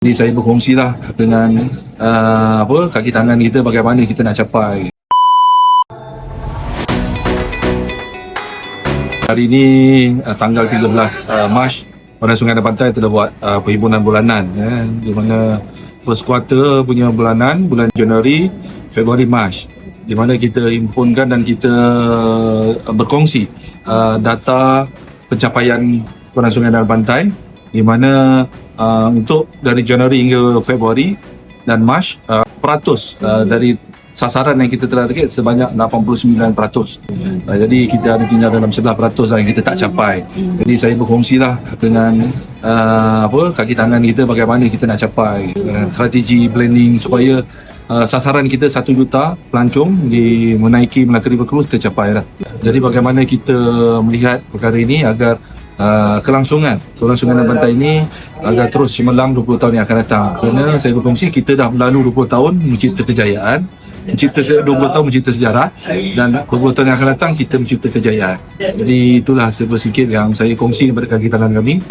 Jadi saya berkongsilah dengan kaki tangan kita bagaimana kita nak capai. Hari ini tanggal 13 Mac, Orang Sungai dan Pantai telah buat perhimpunan bulanan di mana first quarter punya bulanan, bulan Januari, Februari, Mac, di mana kita himpunkan dan kita berkongsi data pencapaian Orang Sungai dan Pantai, di mana untuk dari Januari hingga Februari dan Mac, peratus dari sasaran yang kita telah target sebanyak 89%. Jadi kita ada tinggal dalam 11% yang kita tak capai. Jadi saya berkongsilah dengan kaki tangan kita bagaimana kita nak capai strategi planning supaya sasaran kita 1 juta pelancong di menaiki Melaka River Cruise tercapai lah. Jadi bagaimana kita melihat perkara ini agar kelangsungan Orang Sungai dan Pantai ini agar terus cemerlang 20 tahun yang akan datang. Kerana saya berkongsi kita dah melalui 20 tahun mencipta kejayaan, 20 tahun mencipta sejarah, dan 20 tahun yang akan datang kita mencipta kejayaan. Jadi itulah sedikit yang saya kongsi kepada kaki tangan kami.